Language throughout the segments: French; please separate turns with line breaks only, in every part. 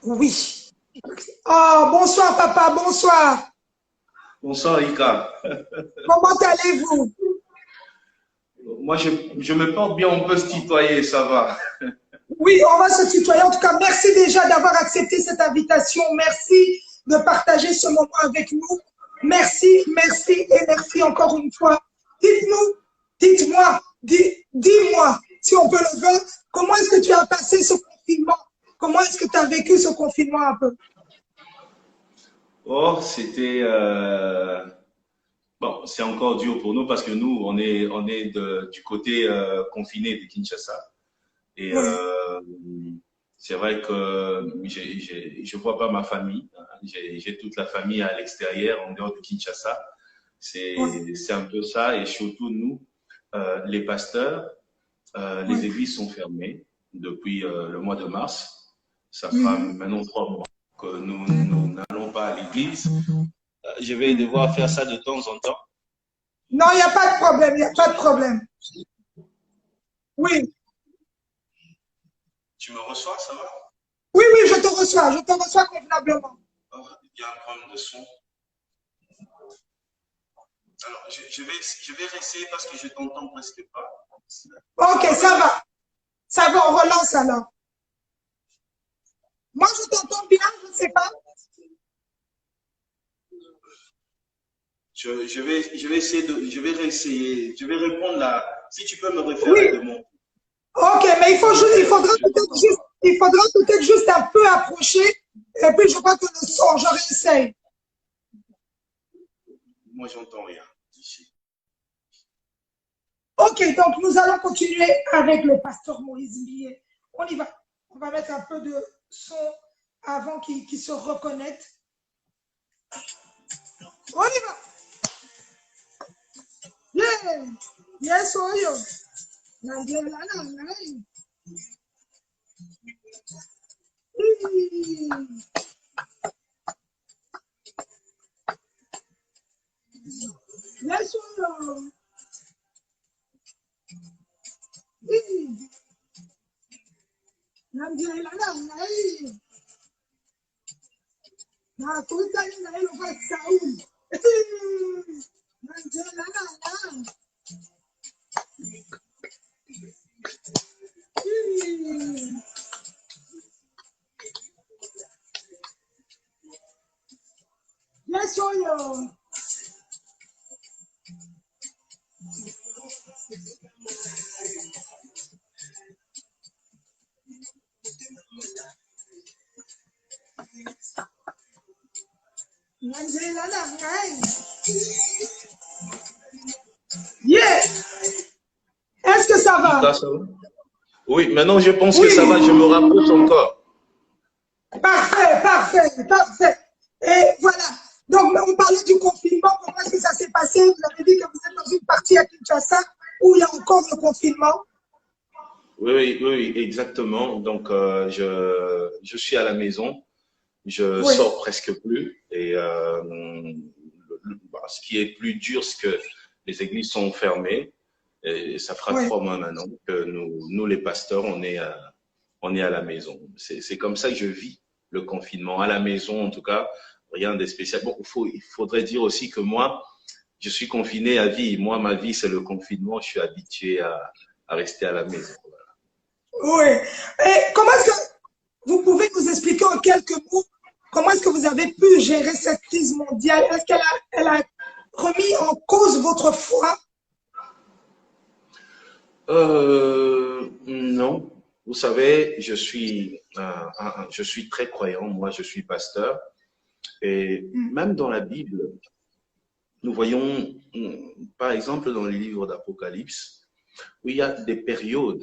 Oui. Oh, bonsoir papa, bonsoir.
Bonsoir, Ika.
Comment allez-vous?
Moi, je me porte bien, on peut se tutoyer, ça va.
Oui, on va se tutoyer. En tout cas, merci déjà d'avoir accepté cette invitation. Merci de partager ce moment avec nous. Merci, merci et merci encore une fois. Dites-nous, dites-moi, dis-moi, si on peut le faire, comment est-ce que tu as passé ce confinement? Comment est-ce que tu as vécu ce confinement un peu?
Oh, c'était bon, c'est encore dur pour nous parce que nous, on est du côté confiné de Kinshasa. Et
Oui,
c'est vrai que je vois pas ma famille, hein. J'ai toute la famille à l'extérieur, en dehors de Kinshasa.
oui,
C'est un peu ça. Et surtout, nous, les pasteurs, les
oui.
églises sont fermées depuis le mois de mars. Ça fera
Mhm.
maintenant 3 mois que nous n'allons pas à l'église. Je vais devoir faire ça de temps en temps.
Non, il n'y a pas de problème, il n'y a pas de problème. Oui,
Tu me reçois, ça va?
oui, oui, je te reçois convenablement.
Oh, il y a un problème de son. Alors, je vais rester parce que je t'entends presque pas. Ça
Ok,
va là?
ça va, on relance alors. Moi, je t'entends bien, je ne sais pas.
Je vais essayer je vais réessayer, je vais répondre là. Si tu peux me refaire la
Oui,
demande.
ok, mais
Je t'entends pas.
il faudra peut-être juste un peu approcher. Et puis, je crois que le son, je réessaye.
Moi, j'entends rien ici.
Ok, donc nous allons continuer avec le pasteur Moïse Millet. On y va. On va mettre un peu de son avant qu'il se reconnecte. On y va. Yeah. Yes, oh yo. Yes, oh yo. Nakuta ina hilo kwa Sauli. Yes, oyo. Nandela na ngai. Yeah. Est-ce que ça va?
Ika, ça va? Oui, maintenant je pense que ça va, je me
Oui.
rapproche encore.
Parfait, parfait, parfait. Et voilà. Donc, on parlait du confinement. Comment est-ce que ça s'est passé? Vous avez dit que vous êtes dans une partie à Kinshasa où il y a encore le confinement.
Oui, oui, oui, oui, exactement. Donc, je suis à la maison, je
Oui,
sors presque plus. Et bah, ce qui est plus dur, c'est que les églises sont fermées. Et ça fera
oui.
3 mois maintenant que nous les pasteurs, on est à la maison. C'est comme ça que je vis le confinement. À la maison, en tout cas, rien de spécial. Bon, il faudrait dire aussi que moi, je suis confiné à vie. Moi, ma vie, c'est le confinement. Je suis habitué à rester à la maison.
Oui. Et comment est-ce que vous pouvez nous expliquer en quelques mots comment est-ce que vous avez pu gérer cette crise mondiale? Est-ce elle a remis en cause votre foi?
Non. Vous savez, je suis très croyant. Moi, je suis pasteur. Et même dans la Bible, nous voyons, par exemple, dans les livres d'Apocalypse, où il y a des périodes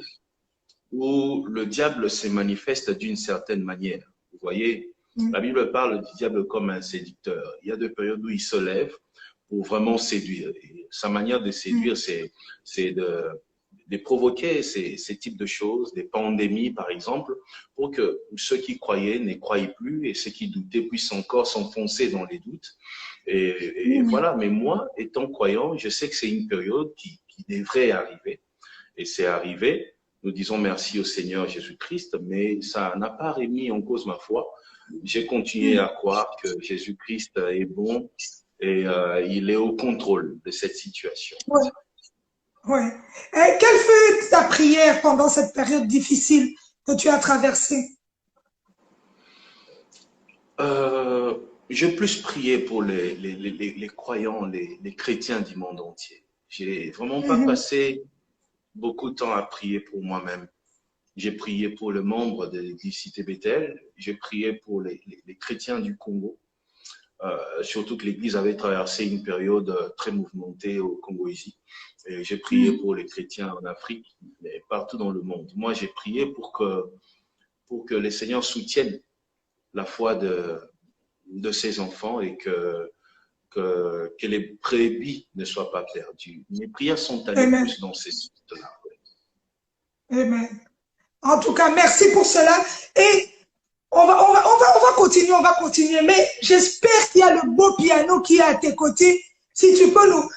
où le diable se manifeste d'une certaine manière. Vous voyez, la Bible parle du diable comme un séducteur. Il y a des périodes où il se lève pour vraiment séduire. Et sa manière de séduire, c'est de provoquer ces types de choses, des pandémies par exemple, pour que ceux qui croyaient ne croient plus et ceux qui doutaient puissent encore s'enfoncer dans les doutes. Et voilà, mais moi, étant croyant, je sais que c'est une période qui devrait arriver. Et c'est arrivé. Nous disons merci au Seigneur Jésus-Christ, mais ça n'a pas remis en cause ma foi. j'ai continué à croire que Jésus-Christ est bon et il est au contrôle de cette situation.
Ouais, ouais. Et quelle fut ta prière pendant cette période difficile que tu as traversée?
J'ai plus prié pour les croyants, les chrétiens du monde entier. J'ai vraiment pas
Mhm,
passé beaucoup de temps à prier pour moi-même. J'ai prié pour les membres de l'église Cité Bethel. J'ai prié pour les chrétiens du Congo. Surtout que l'église avait traversé une période très mouvementée au Congo ici. Et j'ai prié
mhm.
pour les chrétiens en Afrique et partout dans le monde. Moi, j'ai prié pour que les Seigneurs soutiennent la foi de ses enfants et que les brebis ne soient pas perdues. Mes prières sont allées
Amen.
plus dans ces sites-là.
Amen. En tout cas, merci pour cela. Et on va continuer, on va continuer. Mais j'espère qu'il y a le beau piano qui est à tes côtés. Si tu peux nous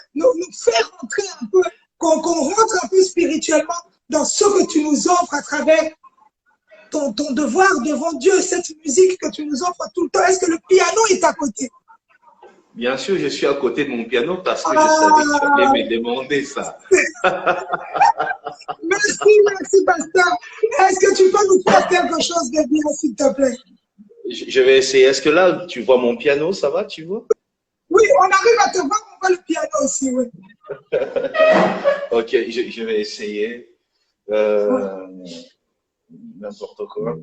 faire rentrer un peu, qu'on rentre un peu spirituellement dans ce que tu nous offres à travers ton devoir devant Dieu, cette musique que tu nous offres tout le temps. Est-ce que le piano est à côté?
Bien sûr, je suis à côté de mon piano parce que je savais que tu allais
Ah,
me demander ça.
merci, merci, pasteur. Est-ce que tu peux nous faire quelque chose de bien, s'il te plaît?
Je vais essayer. Est-ce que là, tu vois mon piano, ça va, tu vois?
Oui, on arrive à te voir, on voit le piano aussi, oui.
Ok, je vais essayer.
Ouais.
N'importe quoi.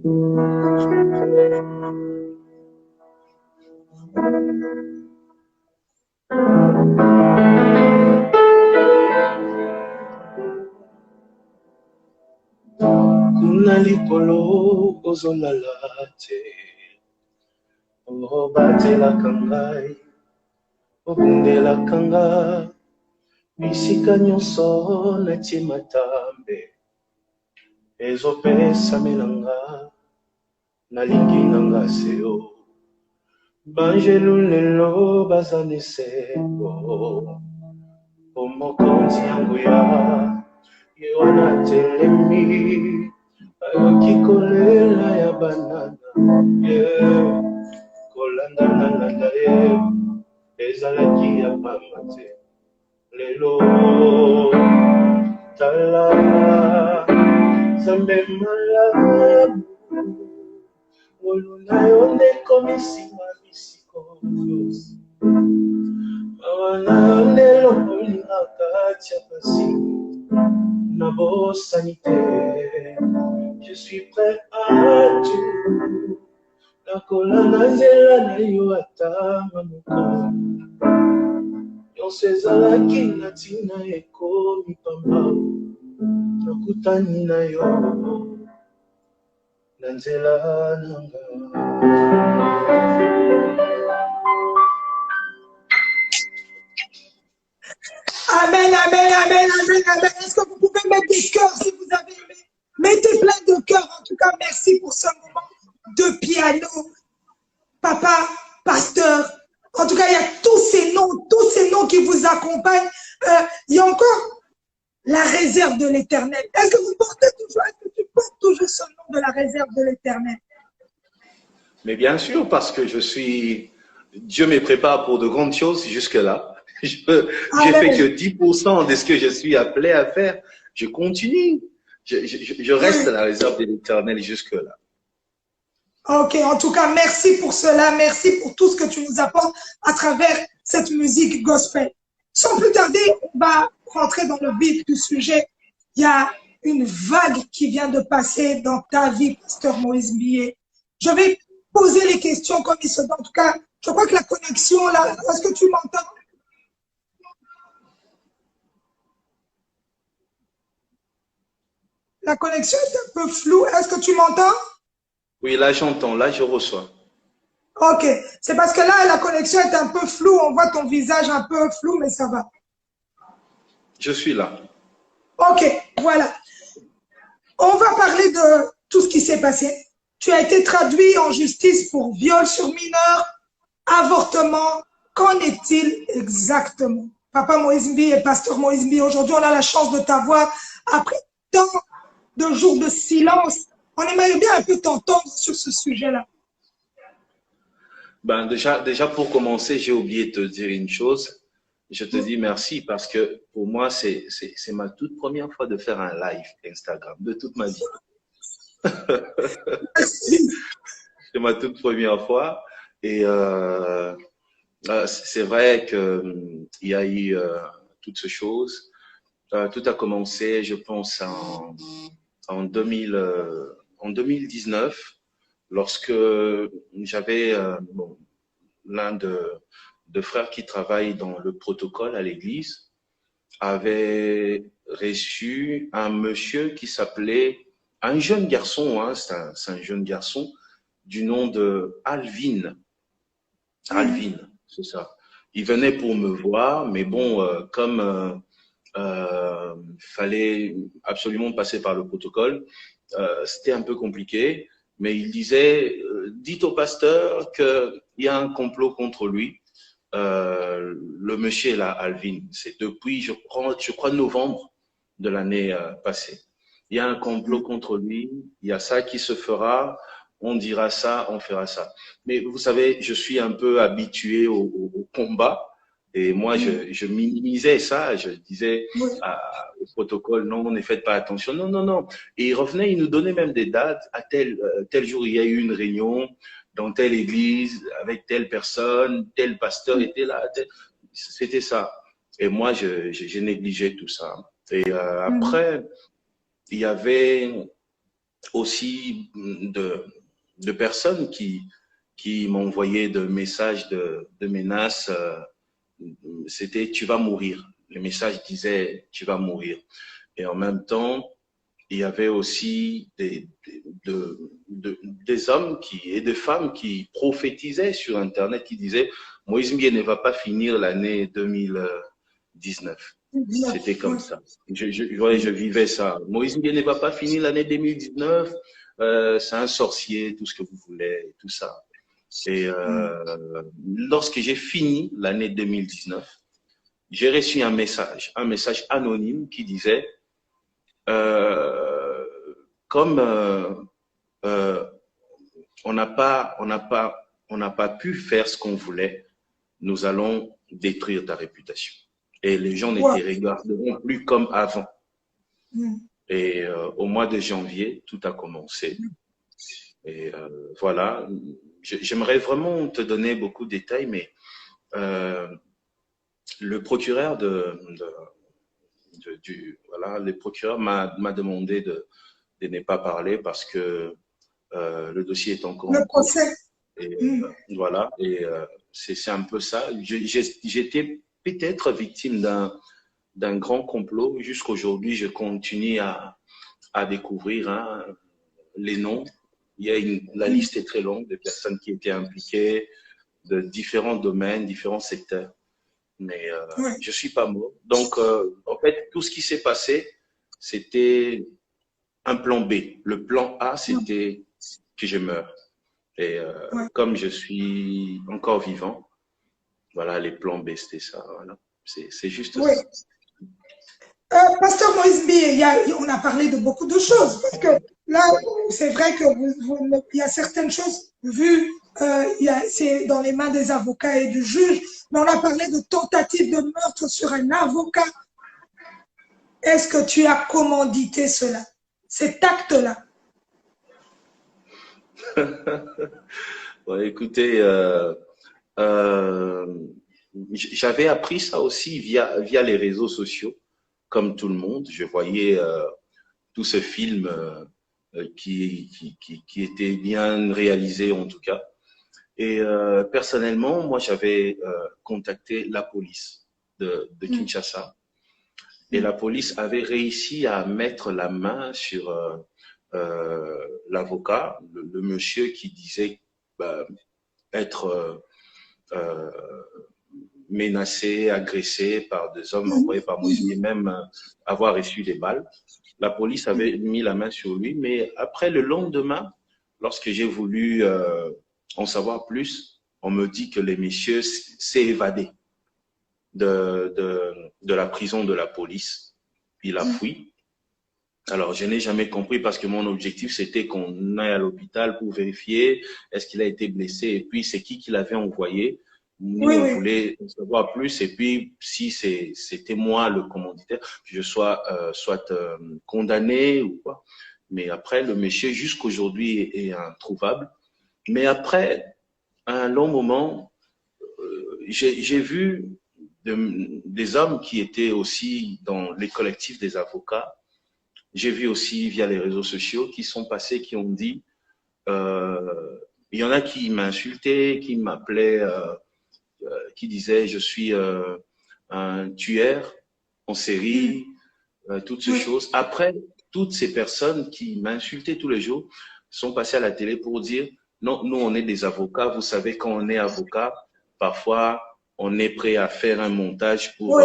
Kuna likolo ozolala te, obatelaka ngai, obundelaka nga, bisika nyonso natie matambe, ezopesamela nga, nalingi nanga seo, banjelu lelo baza neseko, omokonzi yango ya ye wana telemi, ayoki kolela ya banana, yeah. Kolandana ye ezalaki ya pamba te, lelo tala Nzambe malamu, ngolu na yo nde komisima bisiko nyonso, mawa na yo nde lokolingaka tia pasi na bosani te. Je suis prêt à tout, nakolanda nzela na yo ata moko nyonso ezalaki na ntina ekomi pamba, nakutani na yo na nzela nanga.
Amen, amen, amen, amen, amen. Est-ce que vous pouvez mettre des cœurs si vous avez aimé? Mettez plein de cœurs. En tout cas, merci pour ce moment de piano. Papa, pasteur. En tout cas, il y a tous ces noms qui vous accompagnent. Il y a encore la réserve de l'Éternel. Est-ce que vous portez toujours, est-ce que tu portes toujours ce nom de la réserve de l'Éternel?
Mais bien sûr, parce que Dieu me prépare pour de grandes choses jusque-là. J'ai fait que 10% de ce que je suis appelé à faire. Je continue. Je reste à la réserve de l'Éternel jusque-là.
Ok, en tout cas, merci pour cela. Merci pour tout ce que tu nous apportes à travers cette musique gospel. Sans plus tarder, on va rentrer dans le vif du sujet. Il y a une vague qui vient de passer dans ta vie, pasteur Moïse Millet. Je vais poser les questions comme il se doit. En tout cas, je crois que la connexion, là, est-ce que tu m'entends? La connexion est un peu floue. Est-ce que tu m'entends?
Oui, là j'entends, là je reçois.
Ok, c'est parce que là, la connexion est un peu floue. On voit ton visage un peu flou, mais ça va.
Je suis là.
Ok, voilà. On va parler de tout ce qui s'est passé. Tu as été traduit en justice pour viol sur mineur, avortement. Qu'en est-il exactement? Papa Moïse Mbi et pasteur Moïse Mbi, aujourd'hui, on a la chance de t'avoir après tant de jours de silence. On aimerait bien un peu t'entendre sur ce sujet-là.
Ben déjà pour commencer, j'ai oublié de te dire une chose. Je te dis merci parce que pour moi, c'est ma toute première fois de faire un live Instagram de toute ma vie.
Merci.
C'est ma toute première fois et c'est vrai que il y a eu toutes ces choses. Tout a commencé, je pense, en 2000, en 2019, lorsque j'avais bon, l'un de frères qui travaille dans le protocole à l'église avait reçu un monsieur qui s'appelait, un jeune garçon, hein, c'est un jeune garçon du nom de Alvin. Alvin, c'est ça. Il venait pour me voir, mais bon, comme fallait absolument passer par le protocole, c'était un peu compliqué, mais il disait, dites au pasteur qu'il y a un complot contre lui. Le monsieur là, Alvin, c'est depuis, je crois, novembre de l'année passée. Il y a un complot contre lui, il y a ça qui se fera, on dira ça, on fera ça. Mais vous savez, je suis un peu habitué au combat et moi, je minimisais ça, je disais au protocole, non, ne faites pas attention, non, non, non. Et il revenait, il nous donnait même des dates, à tel jour, il y a eu une réunion, dans telle église, avec telle personne, tel pasteur était là. C'était ça. Et moi, j'ai négligé tout ça. Et après, il y avait aussi de personnes qui m'envoyaient de messages de menaces. C'était « tu vas mourir ». Le message disait « tu vas mourir ». Et en même temps, il y avait aussi des hommes et des femmes qui prophétisaient sur Internet, qui disaient Moïse Mbie ne va pas finir l'année 2019. C'était comme ça. Je vivais ça. Moïse Mbie ne va pas finir l'année 2019. C'est un sorcier, tout ce que vous voulez, tout ça. Et lorsque j'ai fini l'année 2019, j'ai reçu un message anonyme qui disait comme on n'a pas pu faire ce qu'on voulait, nous allons détruire ta réputation. Et les gens ne te regarderont plus comme avant. Et au mois de janvier, tout a commencé. Et voilà, j'aimerais vraiment te donner beaucoup de détails, mais le procureur le procureur m'a demandé de ne pas parler parce que le dossier est encore en cours. Et voilà, et c'est un peu ça. J'étais peut-être victime d'un grand complot. Jusqu'aujourd'hui, je continue à découvrir les noms. La liste est très longue des personnes qui étaient impliquées, de différents domaines, différents secteurs. Mais je suis pas mort. Donc, en fait, tout ce qui s'est passé, c'était un plan B. Le plan A, c'était que je meure. Et comme je suis encore vivant, voilà, les plans B, c'était ça. Voilà. C'est juste ça.
Pasteur Moïse Mbie, on a parlé de beaucoup de choses. Parce que là, c'est vrai qu'il y a certaines choses, vues, c'est dans les mains des avocats et du juge, mais on a parlé de tentative de meurtre sur un avocat. Est-ce que tu as commandité cela, cet acte-là?
Bon, écoutez, j'avais appris ça aussi via les réseaux sociaux, comme tout le monde. Je voyais tout ce film qui était bien réalisé en tout cas. Et personnellement, moi, j'avais contacté la police de Kinshasa. Et la police avait réussi à mettre la main sur l'avocat, le monsieur qui disait être menacé, agressé par des hommes envoyés par Moïse, et même avoir reçu des balles. La police avait mis la main sur lui, mais après, le lendemain, lorsque j'ai voulu en savoir plus, on me dit que le monsieur s'est évadé de la prison de la police. Il a fui. Alors, je n'ai jamais compris parce que mon objectif, c'était qu'on aille à l'hôpital pour vérifier est-ce qu'il a été blessé et puis c'est qui l'avait envoyé. Nous,
Oui,
on
oui.
voulait en savoir plus et puis si c'était moi le commanditaire, que je sois soit condamné ou quoi. Mais après, le monsieur jusqu'aujourd'hui est introuvable. Mais après un long moment, j'ai vu des hommes qui étaient aussi dans les collectifs des avocats. J'ai vu aussi via les réseaux sociaux qui sont passés, qui ont dit, il y en a qui m'insultaient, qui m'appelaient, qui disaient je suis un tueur en
Mm.
série, toutes ces
Oui,
choses. Après, toutes ces personnes qui m'insultaient tous les jours sont passées à la télé pour dire non, nous on est des avocats. Vous savez, quand on est avocat, parfois on est prêt à faire un montage
oui.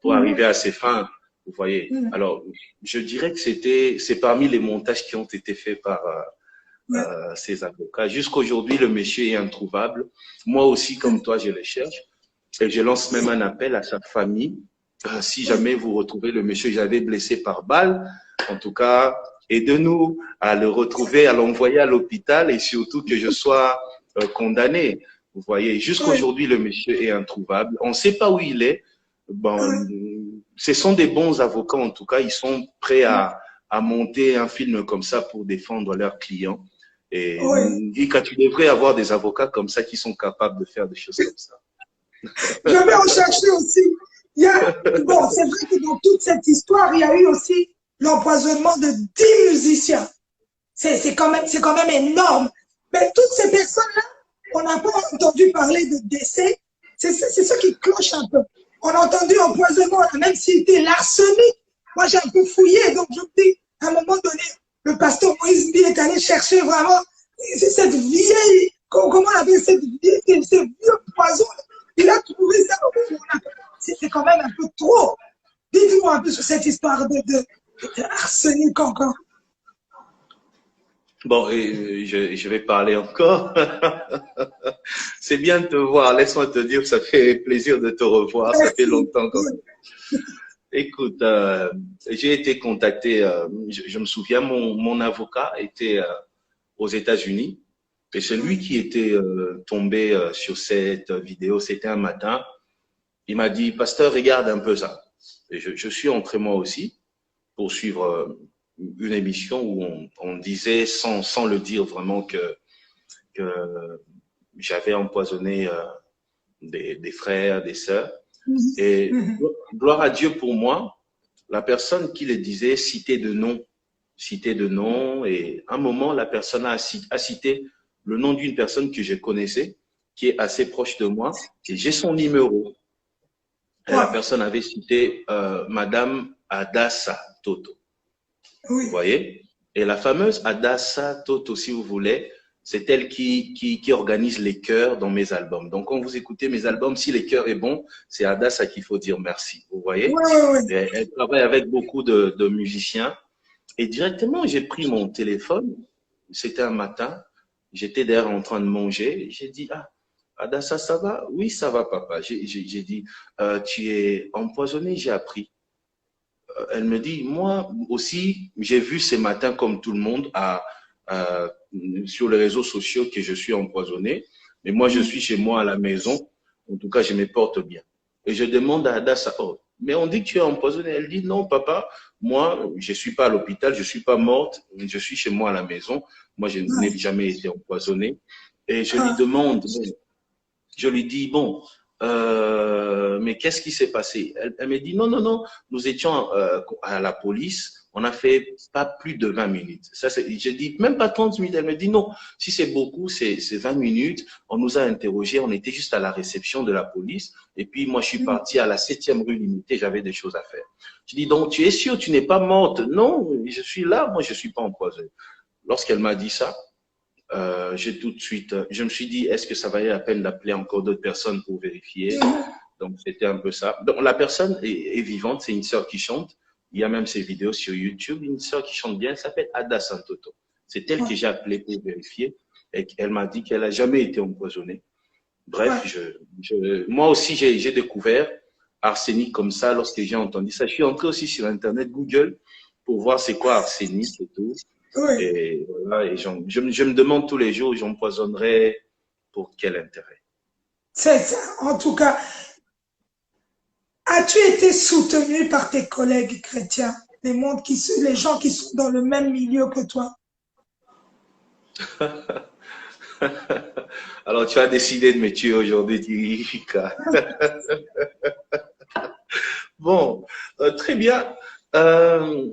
pour arriver
Mhm.
à ses fins. Vous voyez.
Mhm.
Alors, je dirais que c'est parmi les montages qui ont été faits par
Ouais.
ces avocats. Jusqu'aujourd'hui, le monsieur est introuvable. Moi aussi, comme toi, je le cherche. Et je lance même un appel à sa famille. Si
Oui.
jamais vous retrouvez le monsieur que j'avais blessé par balle, en tout cas, aidez-nous à le retrouver, à l'envoyer à l'hôpital et surtout que je sois condamné. Vous voyez,
Oui.
jusqu'aujourd'hui, le monsieur est introuvable. On ne sait pas où il est.
Oui.
Bon, ce sont des bons avocats, en tout cas. Ils sont prêts
Oui.
à monter un film comme ça pour défendre leurs clients.
Oui.
Et quand tu devrais avoir des avocats comme ça qui sont capables de faire des choses comme ça.
Je vais en chercher aussi. Il y a, bon, c'est vrai que dans toute cette histoire, il y a eu aussi l'empoisonnement de 10 musiciens. C'est quand même énorme. Mais toutes ces personnes-là, on n'a pas entendu parler de décès. C'est ce qui cloche un peu. On a entendu empoisonnement, on a même cité l'arsenic. Moi, j'ai un peu fouillé, donc je me dis, à un moment donné, le pasteur Moïse Mbi est allé chercher vraiment cette vieille, comment on appelle cette vieille, ces vieux poisons. Il a trouvé ça. C'est quand même un peu trop. Dites-moi un peu sur cette histoire de arsenic encore.
Bon, et je vais parler encore. C'est bien de te voir. Laisse-moi te dire, ça fait plaisir de te revoir. Ça fait
Merci.
longtemps quand même. Écoute, j'ai été contacté, je me souviens, mon avocat était aux États-Unis et celui qui était tombé sur cette vidéo, c'était un matin. Il m'a dit, Pasteur, regarde un peu ça. Et je suis entré moi aussi pour suivre une émission où on disait, sans le dire vraiment, que j'avais empoisonné des frères, des sœurs. Et gloire à Dieu pour moi, la personne qui le disait citait de nom, et à un moment, la personne a cité le nom d'une personne que je connaissais, qui est assez proche de moi, et j'ai son numéro. Et la
Ouais.
personne avait cité Madame Adassa Toto. Vous
Oui.
voyez? Et la fameuse Adassa Toto, si vous voulez, c'est elle qui organise les chœurs dans mes albums. Donc, quand vous écoutez mes albums, si les chœurs est bon, c'est Adassa qu'il faut dire merci. Vous voyez?
Oui, oui, oui.
Et elle travaille avec beaucoup de musiciens. Et directement, j'ai pris mon téléphone. C'était un matin. J'étais d'ailleurs en train de manger. J'ai dit, ah, Adassa, ça va? Oui, ça va, papa. J'ai dit, tu es empoisonné, j'ai appris. Elle me dit, moi aussi, j'ai vu ce matin, comme tout le monde, sur les réseaux sociaux que je suis empoisonné. Mais moi, je suis chez moi à la maison. En tout cas, je me porte bien. Et je demande à Adassa, oh, mais on dit que tu es empoisonné. Elle dit, non, papa, moi, je ne suis pas à l'hôpital, je ne suis pas morte, je suis chez moi à la maison. Moi, je n'ai jamais été empoisonné. Et je lui
Ah,
demande, je lui dis, bon, mais qu'est-ce qui s'est passé? Elle me dit, non, non, non, nous étions à la police, on a fait pas plus de 20 minutes. Ça, je dis, même pas 30 minutes. Elle me dit, non, si c'est beaucoup, c'est 20 minutes. On nous a interrogés, on était juste à la réception de la police. Et puis, moi, je suis parti à la 7e rue limitée, j'avais des choses à faire. Je dis, donc, tu es sûr, tu n'es pas morte? Non, je suis là, moi, je ne suis pas empoisonnée. Lorsqu'elle m'a dit ça, j'ai tout de suite, je me suis dit, est-ce que ça valait la peine d'appeler encore d'autres personnes pour vérifier? Donc, c'était un peu ça. Donc, la personne est vivante, c'est une sœur qui chante. Il y a même ses vidéos sur YouTube. Une sœur qui chante bien, elle s'appelle Ada Santoto. C'est elle que j'ai appelée pour vérifier. Et elle m'a dit qu'elle n'a jamais été empoisonnée.
ouais.
Bref, moi aussi, j'ai découvert arsenic comme ça lorsque j'ai entendu ça. Je suis entré aussi sur Internet, Google. pour voir c'est quoi arsenic et tout.
Oui,
Et voilà, et je me demande tous les jours, j'empoisonnerais pour quel intérêt?
c'est ça. En tout cas, as-tu été soutenu par tes collègues chrétiens, les gens qui sont dans le même milieu que toi?
Alors, tu as décidé de me tuer aujourd'hui, Tirika. Bon, très bien. Euh,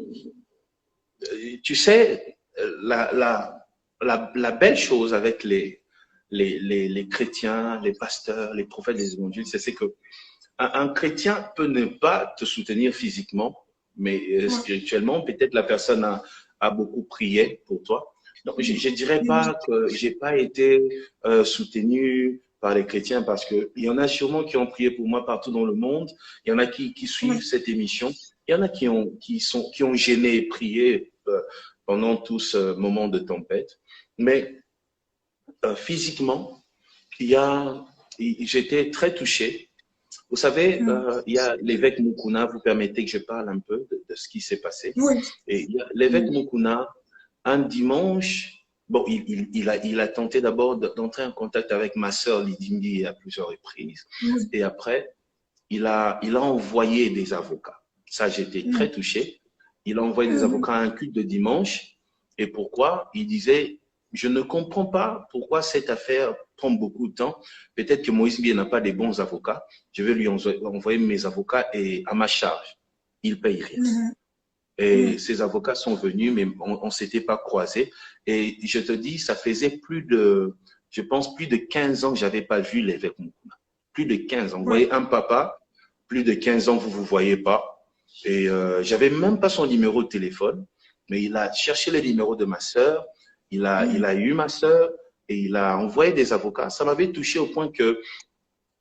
Tu sais, la belle chose avec les chrétiens, les pasteurs, les prophètes des évangiles, c'est que un chrétien peut ne pas te soutenir physiquement, mais
Oui,
spirituellement, peut-être la personne a beaucoup prié pour toi. Donc, je ne dirais pas que j'ai pas été soutenu par les chrétiens parce que il y en a sûrement qui ont prié pour moi partout dans le monde. Il y en a qui suivent
oui,
cette émission. Il y en a qui ont gêné et prié pendant tout ce moment de tempête. Mais physiquement, j'étais très touché. Vous savez, il y a l'évêque Mukuna, vous permettez que je parle un peu de ce qui s'est passé.
oui,
Et l'évêque Mukuna, un dimanche, bon, il a tenté d'abord d'entrer en contact avec ma sœur Lidimbi à plusieurs reprises.
oui,
Et après, il a envoyé des avocats. Ça, j'étais
oui,
très touché. Il a envoyé des
oui,
avocats à un culte de dimanche. Et pourquoi? Il disait, je ne comprends pas pourquoi cette affaire prend beaucoup de temps. Peut-être que Moïse Bié n'a pas des bons avocats. Je vais lui envoyer mes avocats et à ma charge. Il paye rien. Et
oui,
ces avocats sont venus, mais on ne s'était pas croisés. Et je te dis, ça faisait je pense, plus de 15 ans que j'avais pas vu l'évêque Mukuna. Plus de 15 ans. Vous
oui,
voyez, un papa, plus de 15 ans, vous voyez pas. Et j'avais même pas son numéro de téléphone, mais il a cherché le numéro de ma sœur. Il a eu ma sœur et il a envoyé des avocats. Ça m'avait touché au point que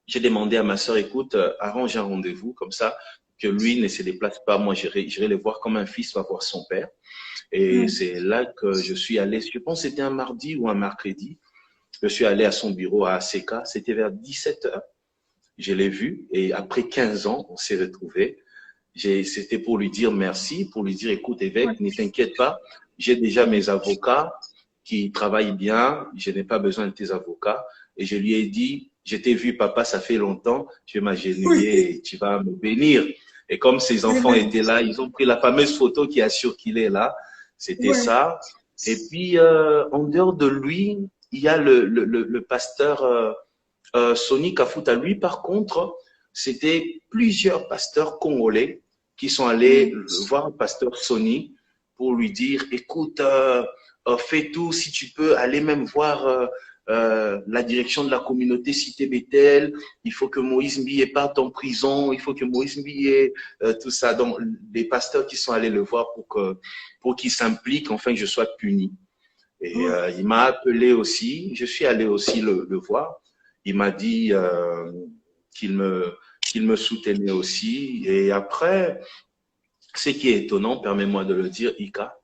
j'ai demandé à ma sœur, écoute, arrange un rendez-vous comme ça, que lui ne se déplace pas. Moi, j'irai le voir comme un fils va voir son père. Et
oui,
c'est là que je suis allé. Je pense que c'était un mardi ou un mercredi. Je suis allé à son bureau à ACK. C'était vers 17 heures. Je l'ai vu et après 15 ans, on s'est retrouvés. C'était pour lui dire merci, pour lui dire, écoute,
oui,
évêque, ne t'inquiète pas, j'ai déjà mes avocats qui travaillent bien, je n'ai pas besoin de tes avocats. Et je lui ai dit, je t'ai vu, papa, ça fait longtemps, je vais m'agenouiller
oui.
et tu vas me bénir. Et comme ses enfants
Amen.
étaient là, ils ont pris la fameuse photo qui assure qu'il est là. C'était
Oui,
ça. Et puis, en dehors de lui, il y a le pasteur Sonny Kafuta. Lui, par contre, c'était plusieurs pasteurs congolais qui sont allés voir le pasteur Sonny pour lui dire, écoute, fais tout si tu peux, aller même voir la direction de la communauté Cité Bethel, il faut que Moïse Mbiye parte en prison, il faut que Moïse Mbiye, tout ça. Donc, des pasteurs qui sont allés le voir pour qu'il s'implique, enfin que je sois puni. Et
oui,
il m'a appelé aussi, je suis allé aussi le voir. Il m'a dit qu'il me, qu'il me soutenait aussi. Et après, ce qui est étonnant, permets-moi de le dire, Ika,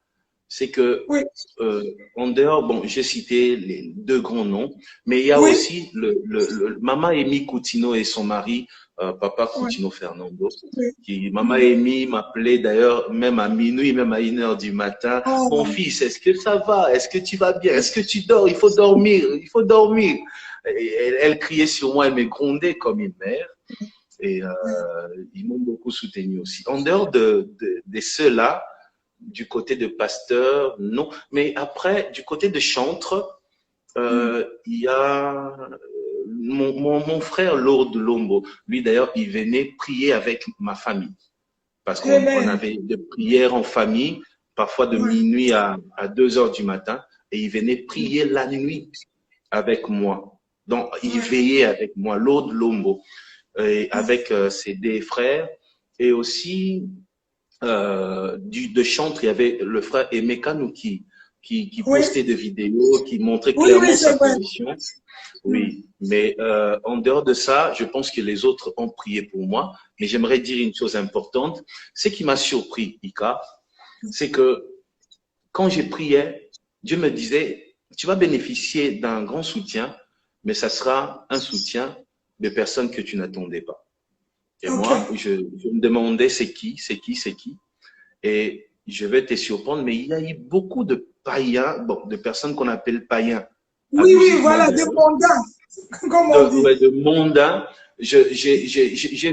c'est que
oui,
en dehors, bon, j'ai cité les deux grands noms, mais il y a
oui,
aussi le Mama Amy Coutinho et son mari, Papa
oui,
Coutinho Fernando.
oui,
Mama
oui.
Amy m'appelait d'ailleurs même à minuit, même à 1 heure du matin. Mon
Oh,
fils, est-ce que ça va? Est-ce que tu vas bien? Est-ce que tu dors? Il faut dormir, il faut dormir. Et elle criait sur moi, elle me grondait comme une mère. Et ils m'ont beaucoup soutenu aussi. En dehors de ceux-là, du côté de Pasteur, non. Mais après, du côté de Chantre, il y a mon frère Lord Lombo. Lui, d'ailleurs, il venait prier avec ma famille. Parce qu'on
Amen.
avait des prières en famille, parfois de
Oui,
minuit à 2 heures du matin. Et il venait prier la nuit avec moi. Donc, il
oui,
veillait avec moi, Lord Lombo, et
oui,
avec ses deux frères. Et aussi, de chantre, il y avait le frère Emeka Nuki qui
oui,
postait des vidéos, qui montrait
oui, oui,
clairement sa
c'est vrai.
position. Oui, mais en dehors de ça, je pense que les autres ont prié pour moi. Mais j'aimerais dire une chose importante. Ce qui m'a surpris, Ika, c'est que quand je priais, Dieu me disait, tu vas bénéficier d'un grand soutien, mais ça sera un soutien de personnes que tu n'attendais pas. Et
OK.
moi, je me demandais, c'est qui, c'est qui, c'est qui. Et je vais te surprendre, mais il y a eu beaucoup de païens, bon, de personnes qu'on appelle païens,
Oui, oui,
abusivement
voilà, des
d'ailleurs,
mondains, comme on dit.
ouais, de mondains. J'ai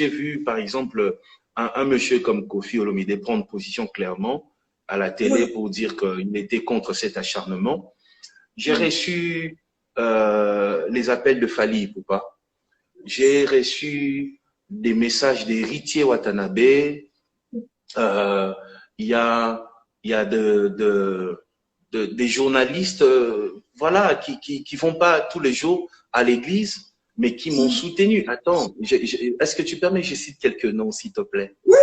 vu, par exemple, un monsieur comme Kofi Olomide prendre position clairement à la télé
Oui,
pour dire qu'il était contre cet acharnement. J'ai
oui,
reçu les appels de Fali Ipupa. J'ai reçu des messages d'Héritier Watanabe. Euh, Il y a, il y a des journalistes voilà, qui vont pas tous les jours à l'église, mais qui m'ont soutenu. Attends, est-ce que tu permets que je cite quelques noms, s'il te plaît?
oui,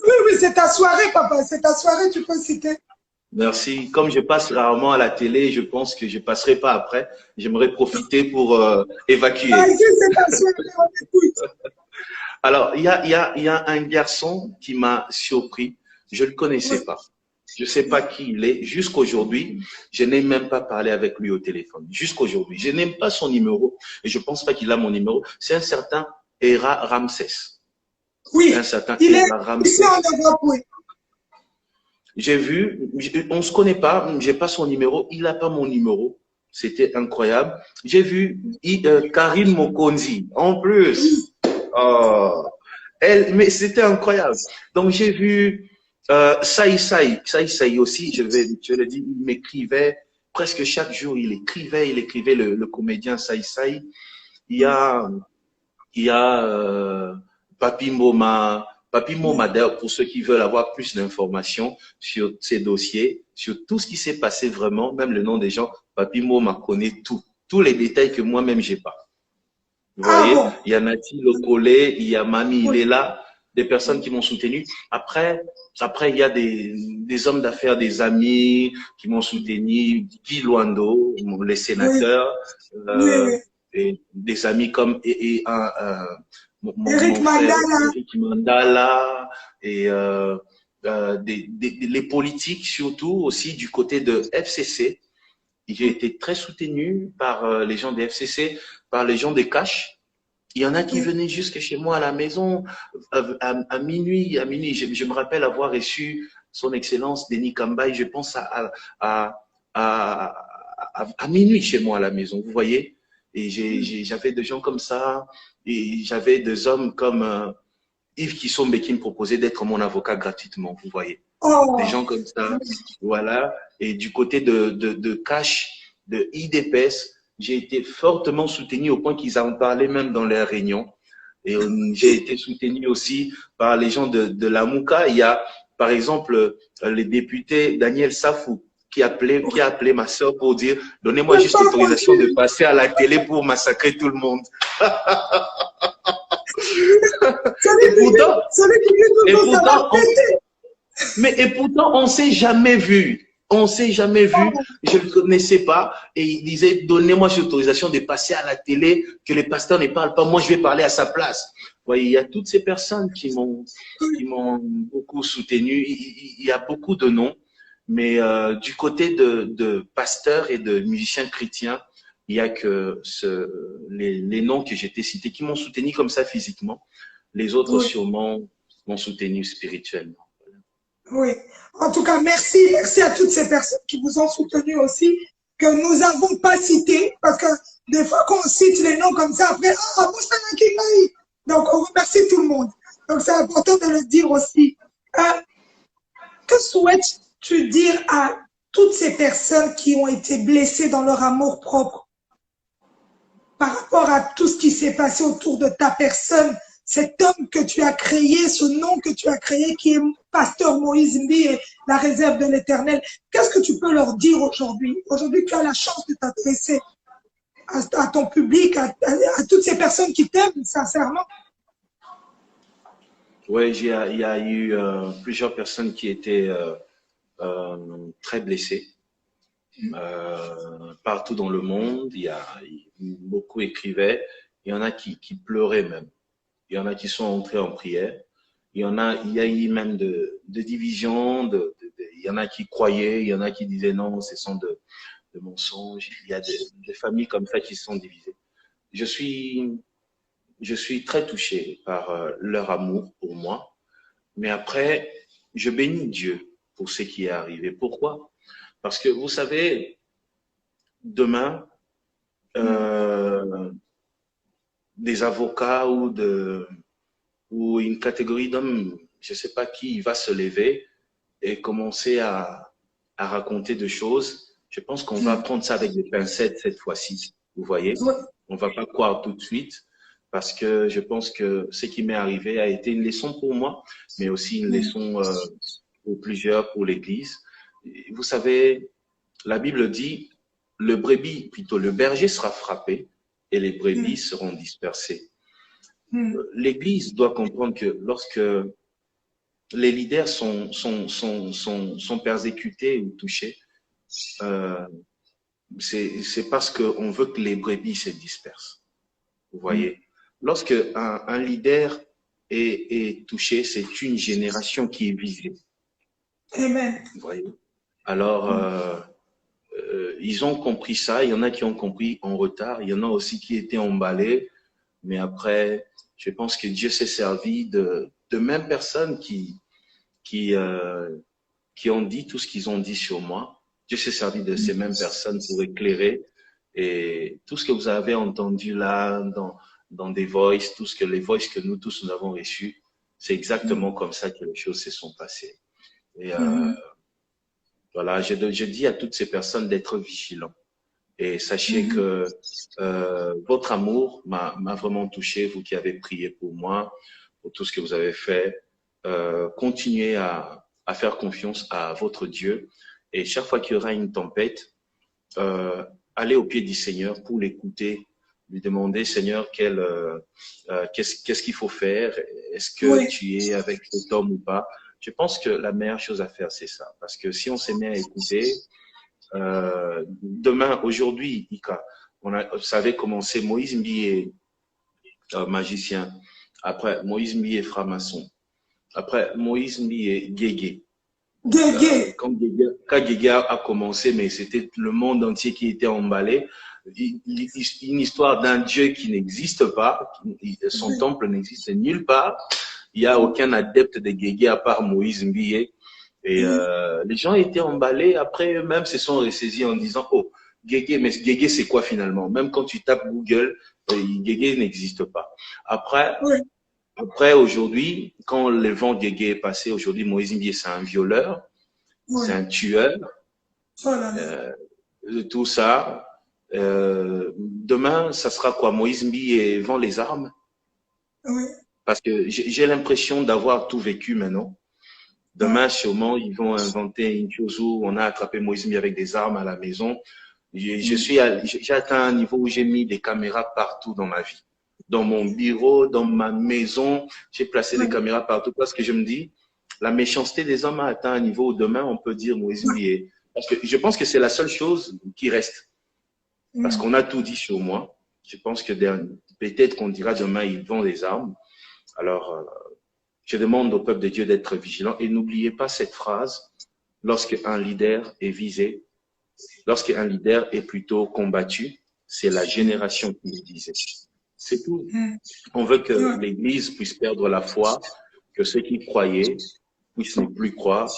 oui, oui, c'est ta soirée, papa, c'est ta soirée, tu peux citer.
Merci. Comme je passe rarement à la télé, je pense que je passerai pas après. J'aimerais profiter pour évacuer.
Vas-y, c'est ta soirée, on écoute.
Alors, il y a un garçon qui m'a surpris. Je ne le
Oui,
connaissais pas. Je ne sais pas qui il est. Jusqu'aujourd'hui, je n'ai même pas parlé avec lui au téléphone. Jusqu'aujourd'hui. Je n'aime pas son numéro et je ne pense pas qu'il a mon numéro. C'est un certain Era Ramsès. Un
oui,
certain
il est
Era
ici
Ramsès.
en Europe, oui.
J'ai vu, on ne se connaît pas, j'ai pas son numéro, il n'a pas mon numéro. C'était incroyable. J'ai vu Karine Mokonzi, en plus. Oh, elle, mais c'était incroyable. Donc j'ai vu Saï aussi, je le dis, il m'écrivait presque chaque jour, il écrivait le comédien Saï. Il y a il y a Papi Moma. Papi Moma, d'ailleurs, pour ceux qui veulent avoir plus d'informations sur ces dossiers, sur tout ce qui s'est passé vraiment, même le nom des gens, Papi Moma connaît tout. Tous les détails que moi-même, j'ai pas. Vous
Ah
voyez,
bon?
il y a Nati Lokole, il y a Mami, il
Oui,
est là, des personnes qui m'ont soutenu. Après, il y a des hommes d'affaires, des amis qui m'ont soutenu, Guy Luando, les
oui,
sénateurs,
oui,
euh,
oui.
et des amis comme
Eric
mon frère
Mandala,
Eric Mandala et les politiques surtout aussi du côté de FCC. J'ai été très soutenu par les gens des FCC, par les gens des Cash. Il y en a qui
oui.
venaient jusque chez moi à la maison à minuit. À minuit, je me rappelle avoir reçu son Excellence Denis Kambaï, je pense à, à minuit chez moi à la maison, vous voyez. Et j'avais des gens comme ça, et j'avais des hommes comme Yves Kissombe qui me proposait d'être mon avocat gratuitement, vous voyez. Des
Oh,
gens comme ça, voilà. Et du côté de Cash, de IDPS, j'ai été fortement soutenu au point qu'ils en parlaient même dans leurs réunions. Et j'ai été soutenu aussi par les gens de la Mouka. Il y a, par exemple, le député Daniel Safou qui a appelé ma soeur pour dire donnez-moi
c'est
juste
pas
l'autorisation de
possible.
passer à la télé pour massacrer tout le monde. Et pourtant,
Celui qui dit
et
toujours, ça va
pourtant,
péter.
et pourtant, on s'est jamais vu. On s'est jamais vu.
Oh,
Je ne le connaissais pas. Et il disait, donnez-moi cette autorisation de passer à la télé, que les pasteurs ne parlent pas. Moi, je vais parler à sa place. Vous voyez, il y a toutes ces personnes qui m'ont beaucoup soutenu. Il y a beaucoup de noms. Mais du côté de pasteurs et de musiciens chrétiens, il y a que les noms que j'étais cités qui m'ont soutenu comme ça physiquement. Les autres,
oui,
sûrement, m'ont soutenu spirituellement.
oui. En tout cas, merci, merci à toutes ces personnes qui vous ont soutenu aussi, que nous n'avons pas cité, parce que des fois qu'on cite les noms comme ça, après, ah, Moussana Kimaï. Donc, on remercie tout le monde. Donc, c'est important de le dire aussi. Euh, que souhaites-tu dire à toutes ces personnes qui ont été blessées dans leur amour propre par rapport à tout ce qui s'est passé autour de ta personne, cet homme que tu as créé, ce nom que tu as créé, qui est Pasteur Moïse Mbi et la réserve de l'Éternel. Qu'est-ce que tu peux leur dire aujourd'hui? Aujourd'hui, tu as la chance de t'adresser à ton public, à toutes ces personnes qui t'aiment sincèrement.
Oui, il y a eu plusieurs personnes qui étaient très blessées partout dans le monde. Beaucoup écrivaient. Il y en a qui pleuraient même. Il y en a qui sont entrés en prière. Il y a eu même de divisions. Il y en a qui croyaient, il y en a qui disaient non, ce sont de mensonges. Il y a des familles comme ça qui sont divisées. Je suis, je suis très touché par leur amour pour moi. Mais après, je bénis Dieu pour ce qui est arrivé. Pourquoi? Parce que vous savez, demain, des avocats ou une catégorie d'hommes, je ne sais pas qui, va se lever et commencer à raconter des choses. Je pense qu'on va prendre ça avec des pincettes cette fois-ci. Vous voyez? On ne va pas croire tout de suite parce que je pense que ce qui m'est arrivé a été une leçon pour moi, mais aussi une leçon pour plusieurs, pour l'Église. Vous savez, la Bible dit, le berger sera frappé et les brebis seront dispersées. L'Église doit comprendre que lorsque les leaders sont persécutés ou touchés, c'est parce qu'on veut que les brebis se dispersent. Vous voyez? Lorsque un leader est touché, c'est une génération qui est visée.
Amen.
Vous voyez? Alors, ils ont compris ça. Il y en a qui ont compris en retard. Il y en a aussi qui étaient emballés. Mais après, je pense que Dieu s'est servi de mêmes personnes qui ont dit tout ce qu'ils ont dit sur moi. Dieu s'est servi de ces mêmes personnes pour éclairer. Et tout ce que vous avez entendu là, dans des voices, tout ce que les voices que nous tous nous avons reçues, c'est exactement comme ça que les choses se sont passées. Et voilà, je dis à toutes ces personnes d'être vigilants. Et sachez que votre amour m'a vraiment touché, vous qui avez prié pour moi, pour tout ce que vous avez fait. Continuez à faire confiance à votre Dieu. Et chaque fois qu'il y aura une tempête, allez au pied du Seigneur pour l'écouter, lui demander, Seigneur, qu'est-ce qu'il faut faire? Est-ce que tu es avec cet homme ou pas? Je pense que la meilleure chose à faire, c'est ça. Parce que si on s'est mis à écouter, demain, aujourd'hui, Ika, vous savez comment c'est. Moïse Mbi est magicien. Après, Moïse Mbi est franc-maçon. Après, Moïse Mbi est guégué. Quand Guégué a commencé, mais c'était le monde entier qui était emballé. Une histoire d'un Dieu qui n'existe pas. Son temple n'existe nulle part. Il n'y a aucun adepte de Guégué à part Moïse Mbi. Et les gens étaient emballés. Après, eux-mêmes se sont ressaisis en disant, oh, Guégué, mais Guégué, c'est quoi finalement? Même quand tu tapes Google, Guégué n'existe pas. Après, aujourd'hui, quand le vent Guégué est passé, aujourd'hui, Moïse Mbi, c'est un violeur, c'est un tueur, tout ça. Demain, ça sera quoi? Moïse Mbi vend les armes? Parce que j'ai l'impression d'avoir tout vécu maintenant. Demain, sûrement, ils vont inventer une chose où on a attrapé Moïse Mbi avec des armes à la maison. J'ai atteint un niveau où j'ai mis des caméras partout dans ma vie. Dans mon bureau, dans ma maison, j'ai placé des caméras partout parce que je me dis, la méchanceté des hommes a atteint un niveau où demain, on peut dire Moïse Mbi. Parce que je pense que c'est la seule chose qui reste. Parce qu'on a tout dit sur moi. Je pense que peut-être qu'on dira demain, ils vendent des armes. Alors, je demande au peuple de Dieu d'être vigilant et n'oubliez pas cette phrase, lorsqu'un leader est visé, lorsqu'un leader est plutôt combattu, c'est la génération qui le disait. C'est tout. On veut que l'Église puisse perdre la foi, que ceux qui croyaient puissent ne plus croire.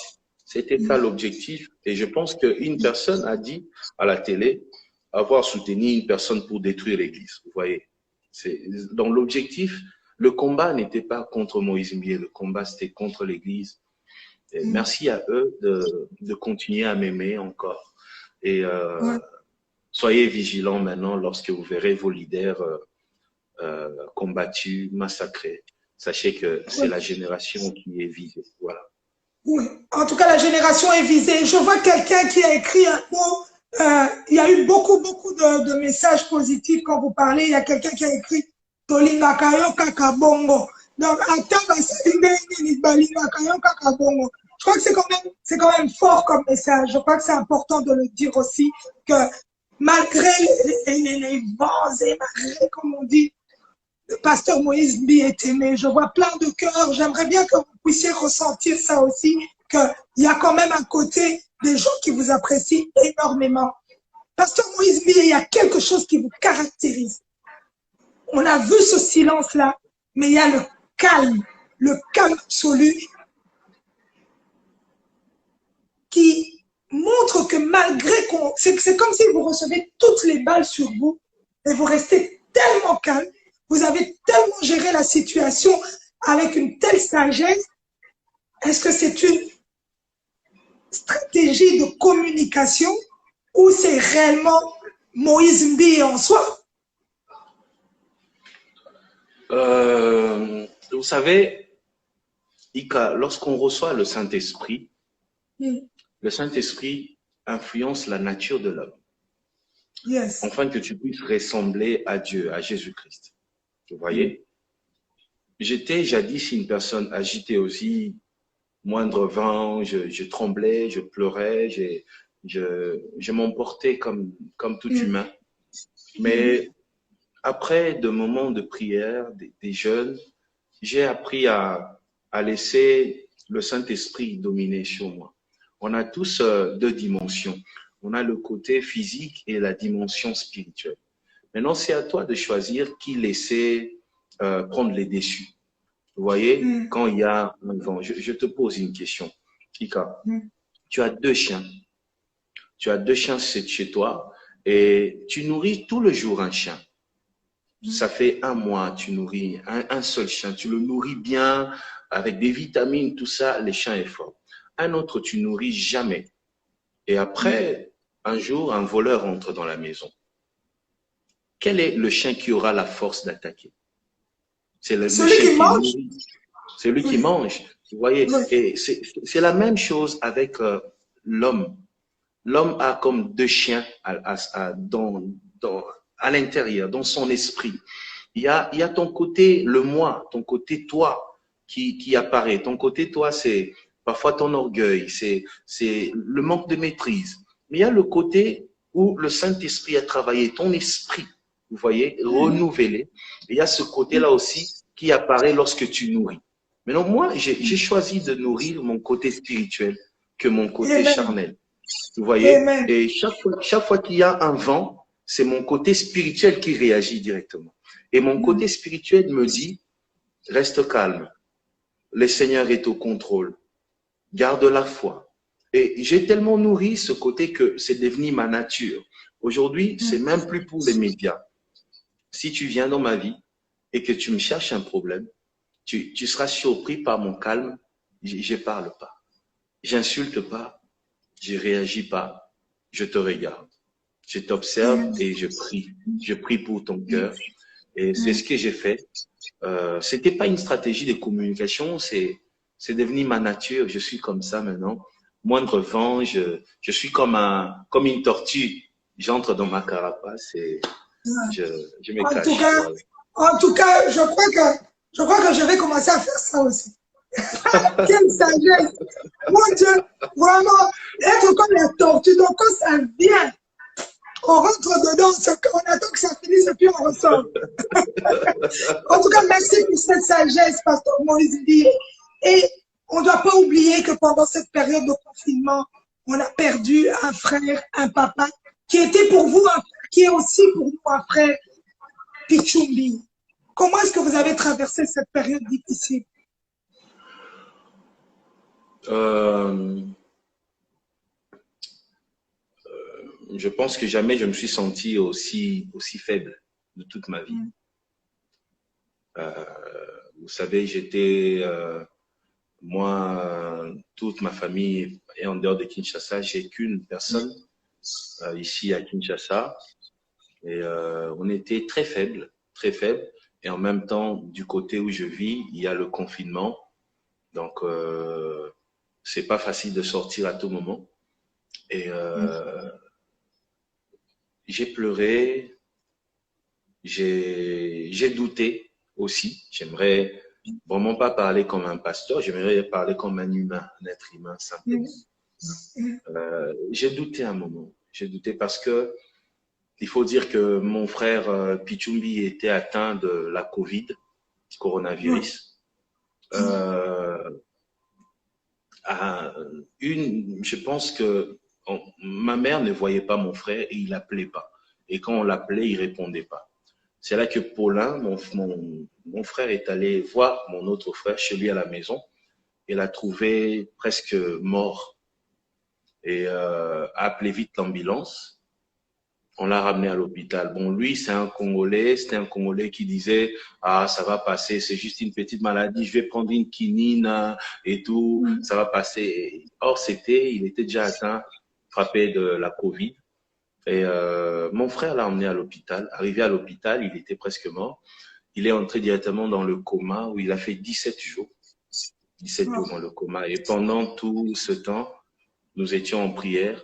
C'était ça l'objectif. Et je pense qu'une personne a dit à la télé avoir soutenu une personne pour détruire l'Église. Vous voyez, dans l'objectif, le combat n'était pas contre Moïse Mbi, le combat c'était contre l'Église. Merci à eux de continuer à m'aimer encore. Et soyez vigilants maintenant lorsque vous verrez vos leaders combattus, massacrés. Sachez que c'est la génération qui est visée. Voilà.
Oui, en tout cas, la génération est visée. Je vois quelqu'un qui a écrit un mot. Il y a eu beaucoup de messages positifs quand vous parlez. Il y a quelqu'un qui a écrit Tolingakayo kakabongo. Donc, je crois que c'est quand même fort comme message. Je crois que c'est important de le dire aussi que malgré les vents et malgré, comme on dit, le pasteur Moïse Mbi est aimé. Je vois plein de cœurs. J'aimerais bien que vous puissiez ressentir ça aussi, qu'il y a quand même un côté des gens qui vous apprécient énormément. Pasteur Moïse Mbi, il y a quelque chose qui vous caractérise. On a vu ce silence-là, mais il y a le calme absolu. malgré qu'on... C'est comme si vous recevez toutes les balles sur vous et vous restez tellement calme, vous avez tellement géré la situation avec une telle sagesse. Est-ce que c'est une stratégie de communication ou c'est réellement Moïse Mbi en soi?
Vous savez, Ika, lorsqu'on reçoit le Saint-Esprit, le Saint-Esprit influence la nature de l'homme.
Yes.
Afin que tu puisses ressembler à Dieu, à Jésus-Christ. Vous voyez? J'étais jadis une personne agitée aussi, moindre vent, je tremblais, je pleurais, je m'emportais comme tout humain. Mais après de moments de prière, des jeûnes, j'ai appris à laisser le Saint-Esprit dominer sur moi. On a tous deux dimensions. On a le côté physique et la dimension spirituelle. Maintenant, c'est à toi de choisir qui laisser prendre les déçus. Vous voyez, quand il y a un vent, je te pose une question. Ika, tu as deux chiens. Tu as deux chiens chez toi et tu nourris tout le jour un chien. Ça fait un mois, tu nourris un seul chien. Tu le nourris bien avec des vitamines, tout ça, le chien est fort. Un autre, tu nourris jamais. Et après, un jour, un voleur entre dans la maison. Quel est le chien qui aura la force d'attaquer? C'est le chien qui mange. C'est lui qui mange. Vous voyez, et c'est la même chose avec l'homme. L'homme a comme deux chiens à l'intérieur, dans son esprit. Il y a ton côté, le moi, ton côté toi qui apparaît. Ton côté toi, c'est parfois ton orgueil, c'est le manque de maîtrise. Mais il y a le côté où le Saint-Esprit a travaillé, ton esprit, vous voyez, renouvelé. Et il y a ce côté-là aussi qui apparaît lorsque tu nourris. Maintenant, moi, j'ai choisi de nourrir mon côté spirituel que mon côté charnel. Vous voyez? Et chaque fois qu'il y a un vent, c'est mon côté spirituel qui réagit directement. Et mon côté spirituel me dit, reste calme. Le Seigneur est au contrôle. Garde la foi. Et j'ai tellement nourri ce côté que c'est devenu ma nature. Aujourd'hui, c'est même plus pour les médias. Si tu viens dans ma vie et que tu me cherches un problème, tu seras surpris par mon calme. Je parle pas. J'insulte pas. Je réagis pas. Je te regarde. Je t'observe et je prie. Je prie pour ton cœur. Et c'est ce que j'ai fait. C'était pas une stratégie de communication, c'est devenu ma nature. Je suis comme ça maintenant. Moindre vent, je suis comme une tortue. J'entre dans ma carapace et je me cache.
En tout cas, je crois que je vais commencer à faire ça aussi. Quelle sagesse! Mon Dieu, vraiment, être comme la tortue. Donc quand ça vient, on rentre dedans, on attend que ça finisse et puis on ressort. En tout cas, merci pour cette sagesse, Pasteur Moïse. Et on ne doit pas oublier que pendant cette période de confinement, on a perdu un frère, un papa, qui était pour vous un frère, qui est aussi pour nous un frère, Pichumbi. Comment est-ce que vous avez traversé cette période difficile?
Je pense que jamais je me suis senti aussi faible de toute ma vie. Vous savez, j'étais, moi, toute ma famille est en dehors de Kinshasa. J'ai qu'une personne ici à Kinshasa. Et on était très faible, très faible. Et en même temps, du côté où je vis, il y a le confinement. Donc, c'est pas facile de sortir à tout moment. Et j'ai pleuré, j'ai douté aussi. J'aimerais vraiment pas parler comme un pasteur, j'aimerais parler comme un humain, un être humain simplement. J'ai douté un moment. J'ai douté parce que il faut dire que mon frère Pichumbi était atteint de la Covid, du coronavirus. Je pense que ma mère ne voyait pas mon frère et il l'appelait pas. Et quand on l'appelait, il répondait pas. C'est là que Paulin, mon frère, est allé voir mon autre frère chez lui à la maison et l'a trouvé presque mort. et a appelé vite l'ambulance. On l'a ramené à l'hôpital. Bon, lui, c'est un Congolais. C'était un Congolais qui disait, ah, ça va passer, c'est juste une petite maladie, je vais prendre une quinine et tout, ça va passer. Or, il était déjà atteint, frappé de la Covid. Et mon frère l'a emmené à l'hôpital. Arrivé à l'hôpital, il était presque mort. Il est entré directement dans le coma où il a fait 17 jours. 17 jours dans le coma. Et pendant tout ce temps, nous étions en prière.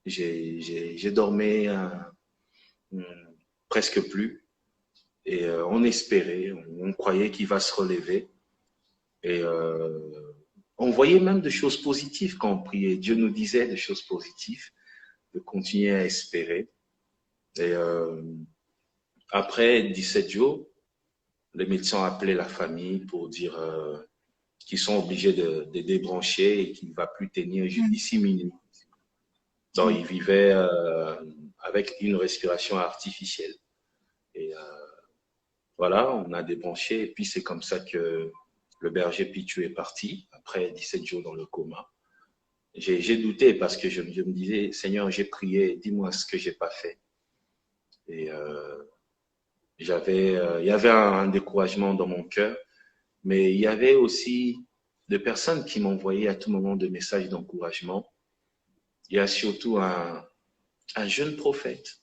J'ai dormi presque plus. Et on espérait, on croyait qu'il va se relever. Et on voyait même des choses positives quand on priait. Dieu nous disait des choses positives, de continuer à espérer. Et après 17 jours, les médecins ont appelé la famille pour dire qu'ils sont obligés de débrancher et qu'il ne va plus tenir d'ici minuit. Donc, il vivait avec une respiration artificielle. Et voilà, on a débranché. Et puis, c'est comme ça que le berger Pichu est parti, après 17 jours dans le coma. J'ai douté parce que je me disais, Seigneur, j'ai prié, dis-moi ce que je n'ai pas fait. Et il y avait un découragement dans mon cœur, mais il y avait aussi des personnes qui m'envoyaient à tout moment des messages d'encouragement. Il y a surtout un jeune prophète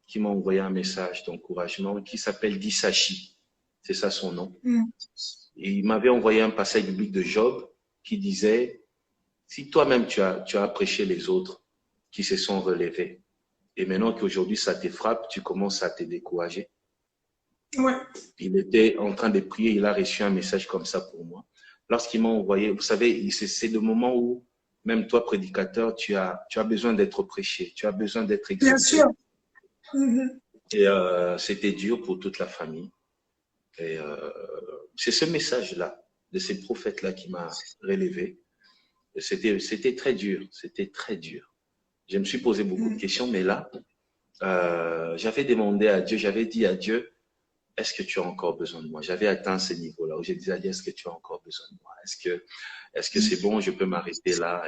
qui m'a envoyé un message d'encouragement qui s'appelle Disachi. C'est ça son nom. Et il m'avait envoyé un passage biblique de Job qui disait, si toi-même tu as prêché les autres qui se sont relevés, et maintenant qu'aujourd'hui ça te frappe, tu commences à te décourager.
Ouais.
Il était en train de prier, il a reçu un message comme ça pour moi. Lorsqu'il m'a envoyé, vous savez, c'est le moment où même toi, prédicateur, tu as besoin d'être prêché, tu as besoin d'être exaucé.
Bien sûr.
Et c'était dur pour toute la famille. Et c'est ce message-là, de ces prophètes-là qui m'a relevé. C'était très dur, c'était très dur. Je me suis posé beaucoup de questions, mais là, j'avais demandé à Dieu, j'avais dit à Dieu, est-ce que tu as encore besoin de moi? J'avais atteint ce niveau-là où j'ai dit à Dieu, est-ce que tu as encore besoin de moi? Est-ce que c'est bon, je peux m'arrêter là?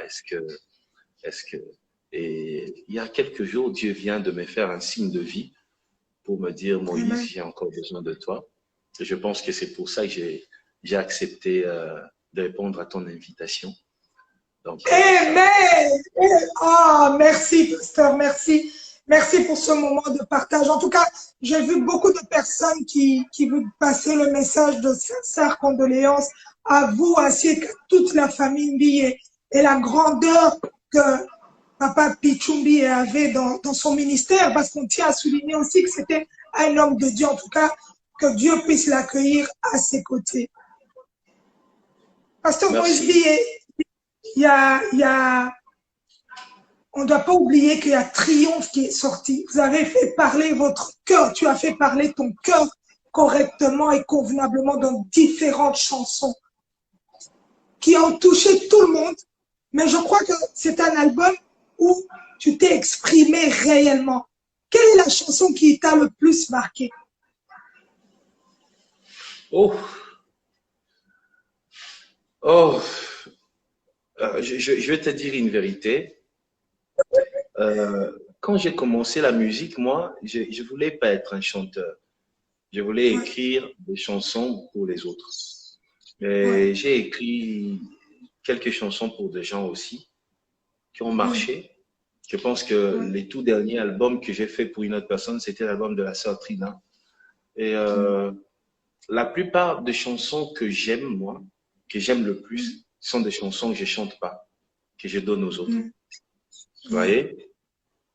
Et il y a quelques jours, Dieu vient de me faire un signe de vie pour me dire, Moïse, j'ai encore besoin de toi. Et je pense que c'est pour ça que j'ai accepté de répondre à ton invitation. Donc,
Amen! Ah, merci, pasteur, merci. Merci pour ce moment de partage. En tout cas, j'ai vu beaucoup de personnes qui vous passer le message de sincères condoléances à vous ainsi qu'à toute la famille Mbié et la grandeur que Papa Pichumbi avait dans son ministère, parce qu'on tient à souligner aussi que c'était un homme de Dieu, en tout cas, que Dieu puisse l'accueillir à ses côtés. Pasteur Moïse Mbié, on ne doit pas oublier qu'il y a Triomphe qui est sorti. Vous avez fait parler votre cœur, tu as fait parler ton cœur correctement et convenablement dans différentes chansons qui ont touché tout le monde. Mais je crois que c'est un album où tu t'es exprimé réellement. Quelle est la chanson qui t'a le plus marqué?
Oh, je vais te dire une vérité. Quand j'ai commencé la musique, moi, je ne voulais pas être un chanteur. Je voulais écrire des chansons pour les autres. Mais j'ai écrit quelques chansons pour des gens aussi qui ont marché. Je pense que les tout derniers albums que j'ai fait pour une autre personne, c'était l'album de la sœur Trina. Et la plupart des chansons que j'aime, moi, que j'aime le plus, sont des chansons que je ne chante pas, que je donne aux autres. Vous voyez?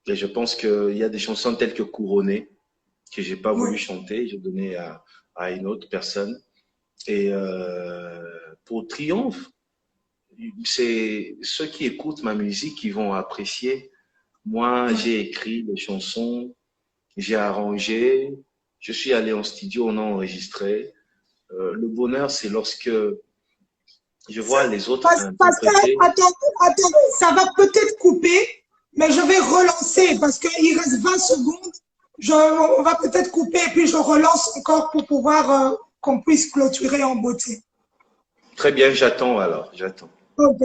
Et je pense qu'il y a des chansons telles que Couronné, que je n'ai pas voulu chanter, j'ai donné à une autre personne. Et pour Triomphe, c'est ceux qui écoutent ma musique qui vont apprécier. Moi, j'ai écrit des chansons, j'ai arrangé, je suis allé en studio, on a enregistré. Le bonheur, c'est lorsque je vois les autres interpréter.
Attends, ça va peut-être couper, mais je vais relancer parce qu'il reste 20 secondes. On va peut-être couper et puis je relance encore pour pouvoir qu'on puisse clôturer en beauté.
Très bien, j'attends alors, j'attends.
Ok.